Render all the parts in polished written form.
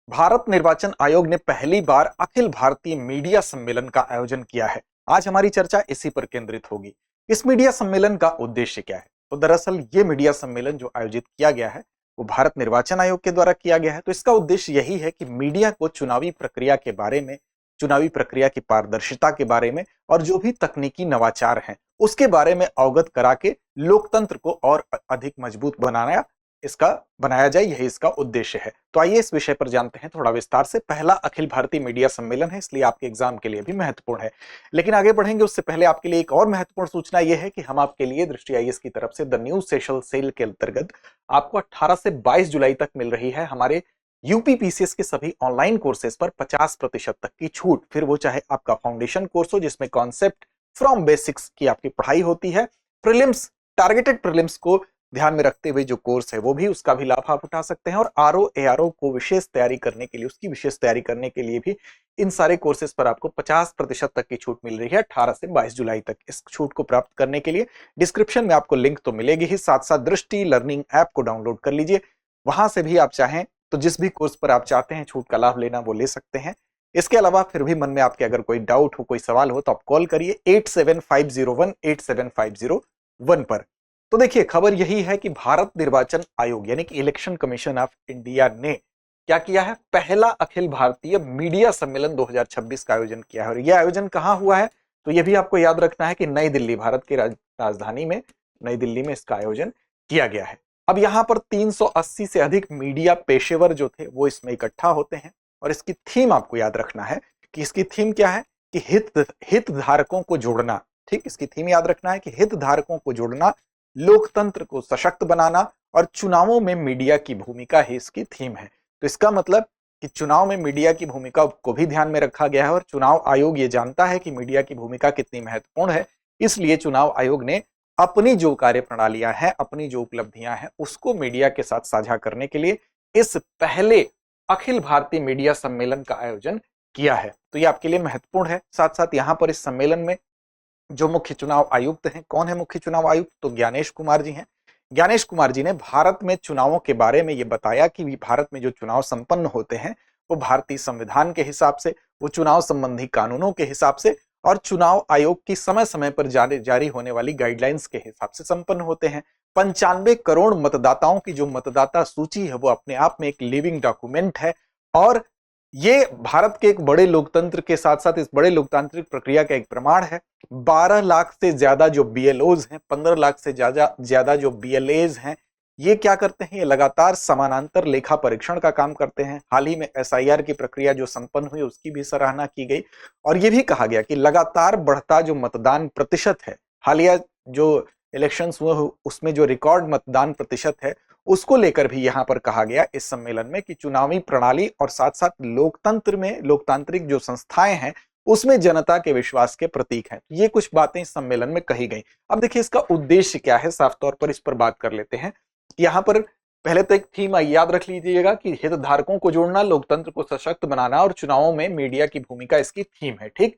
भारत निर्वाचन आयोग ने पहली बार अखिल भारतीय मीडिया सम्मेलन का आयोजन किया है। आज हमारी चर्चा इसी पर केंद्रित होगी। इस मीडिया सम्मेलन का उद्देश्य क्या है? तो दरअसल ये मीडिया सम्मेलन जो आयोजित किया गया है वो भारत निर्वाचन आयोग के द्वारा किया गया है। तो इसका उद्देश्य यही है कि मीडिया को चुनावी प्रक्रिया के बारे में, चुनावी प्रक्रिया की पारदर्शिता के बारे में और जो भी तकनीकी नवाचार हैं उसके बारे में अवगत करा के लोकतंत्र को और अधिक मजबूत बनाया जाए, यही इसका उद्देश्य है। तो आइए इस विषय पर जानते हैं थोड़ा विस्तार से। पहला अखिल भारतीय मीडिया सम्मेलन है, इसलिए आपके एग्जाम के लिए भी महत्वपूर्ण है। लेकिन आगे बढ़ेंगे उससे पहले आपके लिए एक और महत्वपूर्ण सूचना यह है कि हम आपके लिए दृष्टि आईएएस की तरफ से द न्यू सेशन सेल के अंतर्गत आपको 18 से 22 जुलाई तक मिल रही है हमारे यूपीपीसीएस के सभी ऑनलाइन कोर्सेज पर 50% तक की छूट। फिर वो चाहे आपका फाउंडेशन कोर्स हो जिसमें कॉन्सेप्ट फ्रॉम बेसिक्स की आपकी पढ़ाई होती है, प्रीलिम्स, टारगेटेड प्रीलिम्स को ध्यान में रखते हुए जो कोर्स है वो भी, उसका भी लाभ आप उठा सकते हैं। और आरओ एआरओ को विशेष तैयारी करने के लिए, उसकी विशेष तैयारी करने के लिए भी इन सारे कोर्सेज पर आपको 50% तक की छूट मिल रही है 18 से 22 जुलाई तक। इस छूट को प्राप्त करने के लिए डिस्क्रिप्शन में आपको लिंक तो मिलेगी ही, साथ साथ दृष्टि लर्निंग ऐप को डाउनलोड कर लीजिए। वहां से भी आप चाहें तो जिस भी कोर्स पर आप चाहते हैं छूट का लाभ लेना वो ले सकते हैं। इसके अलावा फिर भी मन में आपके अगर कोई डाउट हो, कोई सवाल हो तो आप कॉल करिए 8750187501 पर। तो देखिए, खबर यही है कि भारत निर्वाचन आयोग यानी कि इलेक्शन कमीशन ऑफ इंडिया ने क्या किया है, पहला अखिल भारतीय मीडिया सम्मेलन 2026 का आयोजन किया है। और यह आयोजन कहां हुआ है तो यह भी आपको याद रखना है कि नई दिल्ली, भारत की राजधानी में नई दिल्ली में इसका आयोजन किया गया है। अब यहां पर 380 से अधिक मीडिया पेशेवर जो थे वो इसमें इकट्ठा होते हैं। और इसकी थीम आपको याद रखना है कि इसकी थीम क्या है कि हितधारकों को जोड़ना। ठीक, इसकी थीम याद रखना है कि हितधारकों को जोड़ना, लोकतंत्र को सशक्त बनाना और चुनावों में मीडिया की भूमिका ही इसकी थीम है। तो इसका मतलब कि चुनाव में मीडिया की भूमिका को भी ध्यान में रखा गया है और चुनाव आयोग ये जानता है कि मीडिया की भूमिका कितनी महत्वपूर्ण है। इसलिए चुनाव आयोग ने अपनी जो कार्य प्रणालियां हैं, अपनी जो उपलब्धियां हैं उसको मीडिया के साथ साझा करने के लिए इस पहले अखिल भारतीय मीडिया सम्मेलन का आयोजन किया है। तो ये आपके लिए महत्वपूर्ण है। साथ साथ यहाँ पर इस सम्मेलन में जो मुख्य चुनाव आयुक्त हैं, कौन है मुख्य चुनाव आयुक्त, तो ज्ञानेश कुमार जी हैं। ज्ञानेश कुमार जी ने भारत में चुनावों के बारे में ये बताया कि भारत में जो चुनाव संपन्न होते हैं वो भारतीय संविधान के हिसाब से, वो चुनाव संबंधी कानूनों के हिसाब से और चुनाव आयोग की समय समय पर जारी होने वाली गाइडलाइंस के हिसाब से संपन्न होते हैं। 95 करोड़ मतदाताओं की जो मतदाता सूची है वो अपने आप में एक लिविंग डॉक्यूमेंट है। और ये भारत के एक बड़े लोकतंत्र के साथ साथ इस बड़े लोकतांत्रिक प्रक्रिया का एक प्रमाण है। 12 लाख से ज्यादा जो बीएलओज हैं, 15 लाख से ज्यादा जो बीएलएज हैं, ये क्या करते हैं, ये लगातार समानांतर लेखा परीक्षण का काम करते हैं। हाल ही में एसआईआर की प्रक्रिया जो संपन्न हुई उसकी भी सराहना की गई और ये भी कहा गया कि लगातार बढ़ता जो मतदान प्रतिशत है, हालिया जो इलेक्शंस हुए उसमें जो रिकॉर्ड मतदान प्रतिशत है उसको लेकर भी यहां पर कहा गया इस सम्मेलन में कि चुनावी प्रणाली और साथ साथ लोकतंत्र में, लोकतांत्रिक जो संस्थाएं हैं उसमें जनता के विश्वास के प्रतीक हैं। ये कुछ बातें इस सम्मेलन में कही गई। अब देखिए इसका उद्देश्य क्या है, साफ तौर पर इस पर बात कर लेते हैं। यहाँ पर पहले तो एक थीम याद रख लीजिएगा कि हितधारकों को जोड़ना, लोकतंत्र को सशक्त बनाना और चुनावों में मीडिया की भूमिका इसकी थीम है। ठीक,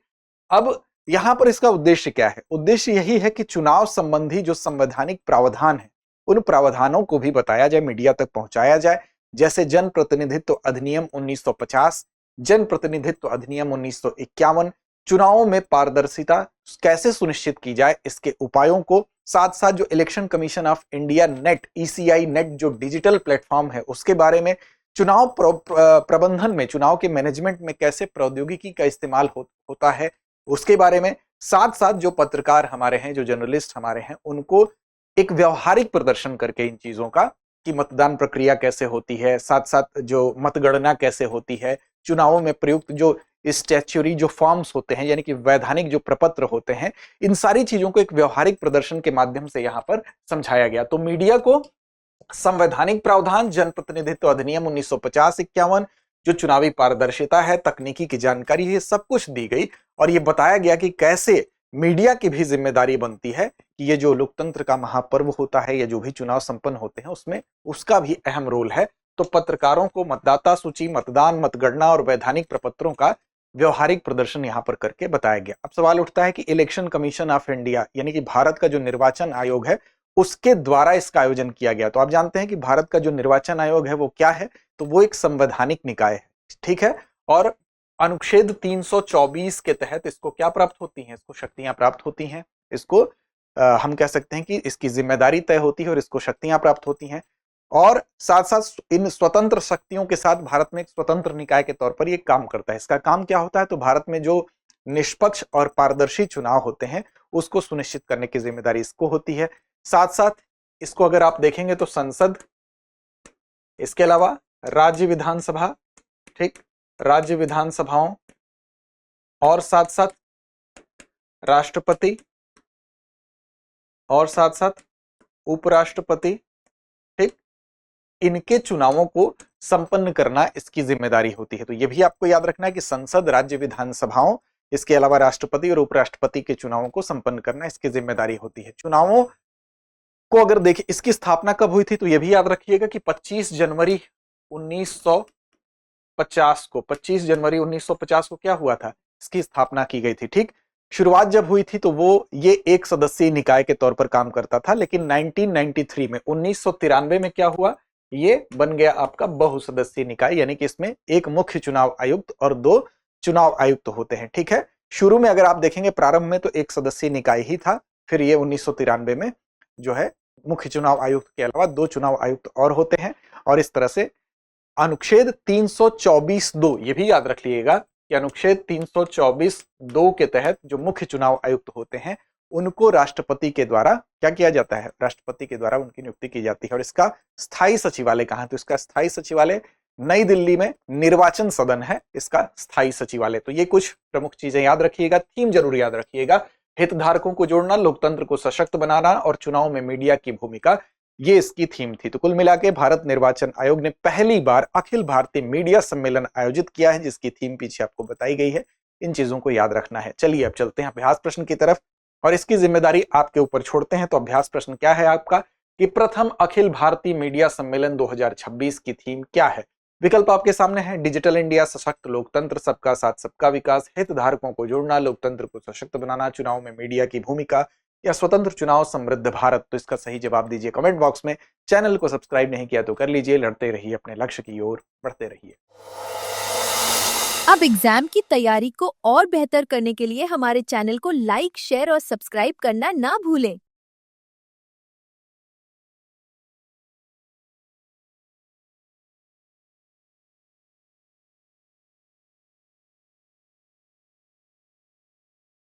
अब यहां पर इसका उद्देश्य क्या है, उद्देश्य यही है कि चुनाव संबंधी जो संवैधानिक प्रावधान है उन प्रावधानों को भी बताया जाए, मीडिया तक पहुंचाया जाए। जैसे जन प्रतिनिधित्व अधिनियम 1950, जन प्रतिनिधित्व अधिनियम 1951, चुनावों में पारदर्शिता कैसे सुनिश्चित की जाए इसके उपायों को, साथ साथ जो election commission of India net, ECI net जो डिजिटल प्लेटफॉर्म है उसके बारे में, चुनाव प्रबंधन में, चुनाव के मैनेजमेंट में कैसे प्रौद्योगिकी का इस्तेमाल होता है उसके बारे में, साथ साथ जो पत्रकार हमारे हैं, जो जर्नलिस्ट हमारे हैं, उनको एक व्यवहारिक प्रदर्शन करके इन चीजों का कि मतदान प्रक्रिया कैसे होती है, साथ साथ जो मतगणना कैसे होती है, चुनावों में प्रयुक्त जो स्टैच्यूरी जो फॉर्म्स होते हैं यानी कि वैधानिक जो प्रपत्र होते हैं, इन सारी चीजों को एक व्यवहारिक प्रदर्शन के माध्यम से यहाँ पर समझाया गया। तो मीडिया को संवैधानिक प्रावधान, जनप्रतिनिधित्व अधिनियम 1950-51, जो चुनावी पारदर्शिता है, तकनीकी की जानकारी है, सब कुछ दी गई और ये बताया गया कि कैसे मीडिया की भी जिम्मेदारी बनती है कि ये जो लोकतंत्र का महापर्व होता है या जो भी चुनाव संपन्न होते हैं उसमें उसका भी अहम रोल है। तो पत्रकारों को मतदाता सूची, मतदान, मतगणना और वैधानिक प्रपत्रों का व्यवहारिक प्रदर्शन यहां पर करके बताया गया। अब सवाल उठता है कि इलेक्शन कमीशन ऑफ इंडिया यानी कि भारत का जो निर्वाचन आयोग है उसके द्वारा इसका आयोजन किया गया। तो आप जानते हैं कि भारत का जो निर्वाचन आयोग है वो क्या है, तो वो एक संवैधानिक निकाय है। ठीक है। और अनुच्छेद 324 के तहत इसको क्या प्राप्त होती हैं, इसको शक्तियां प्राप्त होती हैं, इसको हम कह सकते हैं कि इसकी जिम्मेदारी तय होती है और इसको शक्तियां प्राप्त होती हैं। और साथ साथ इन स्वतंत्र शक्तियों के साथ भारत में एक स्वतंत्र निकाय के तौर पर ये काम करता है। इसका काम क्या होता है, तो भारत में जो निष्पक्ष और पारदर्शी चुनाव होते हैं उसको सुनिश्चित करने की जिम्मेदारी इसको होती है। साथ साथ इसको अगर आप देखेंगे तो संसद, इसके अलावा राज्य विधानसभा, ठीक, राज्य विधानसभाओं और साथ साथ राष्ट्रपति और साथ साथ उपराष्ट्रपति, ठीक, इनके चुनावों को संपन्न करना इसकी जिम्मेदारी होती है। तो यह भी आपको याद रखना है कि संसद, राज्य विधानसभाओं, इसके अलावा राष्ट्रपति और उपराष्ट्रपति के चुनावों को संपन्न करना इसकी जिम्मेदारी होती है। चुनावों को अगर देखें, इसकी स्थापना कब हुई थी, तो यह भी याद रखिएगा कि 25 जनवरी 1950 को, 25 जनवरी 1950 को क्या हुआ था, इसकी स्थापना की गई थी। ठीक, शुरुआत जब हुई थी तो वो ये एक सदस्यीय निकाय के तौर पर काम करता था, लेकिन 1993 में, 1993 में क्या हुआ, ये बन गया आपका बहुसदस्यीय निकाय, यानी कि इसमें एक मुख्य चुनाव आयुक्त और 2 चुनाव आयुक्त होते हैं। ठीक है, शुरू में अगर आप देखेंगे प्रारंभ में तो एक सदस्यीय निकाय ही था, फिर ये 1993 में जो है मुख्य चुनाव आयुक्त के अलावा 2 चुनाव आयुक्त और होते हैं। और इस तरह से अनुच्छेद 324(2) ये भी याद रख लीजिएगा कि अनुच्छेद 324(2) के तहत जो मुख्य चुनाव आयुक्त होते हैं उनको राष्ट्रपति के द्वारा क्या किया जाता है, राष्ट्रपति के द्वारा उनकी नियुक्ति की जाती है। और इसका स्थायी सचिवालय कहां है, तो इसका स्थायी सचिवालय नई दिल्ली में निर्वाचन सदन है इसका स्थायी सचिवालय। तो ये कुछ प्रमुख चीजें याद रखिएगा, थीम जरूर याद रखिएगा। हितधारकों को जोड़ना, लोकतंत्र को सशक्त बनाना और चुनाव में मीडिया की भूमिका, ये इसकी थीम थी। तो कुल मिला के भारत निर्वाचन आयोग ने पहली बार अखिल भारतीय मीडिया सम्मेलन आयोजित किया है, जिसकी थीम पीछे आपको बताई गई है। इन चीजों को याद रखना है। चलिए अब चलते हैं अभ्यास प्रश्न की तरफ और इसकी जिम्मेदारी आपके ऊपर छोड़ते हैं। तो अभ्यास प्रश्न क्या है आपका कि प्रथम अखिल भारतीय मीडिया सम्मेलन 2026 की थीम क्या है। विकल्प आपके सामने है, डिजिटल इंडिया, सशक्त लोकतंत्र, सबका साथ सबका विकास, हितधारकों को जोड़ना, लोकतंत्र को सशक्त बनाना, चुनाव में मीडिया की भूमिका या स्वतंत्र चुनाव, समृद्ध भारत। तो इसका सही जवाब दीजिए कमेंट बॉक्स में। चैनल को सब्सक्राइब नहीं किया तो कर लीजिए। लड़ते रहिए, अपने लक्ष्य की ओर बढ़ते रहिए। अब एग्जाम की तैयारी को और बेहतर करने के लिए हमारे चैनल को लाइक, शेयर और सब्सक्राइब करना ना भूलें।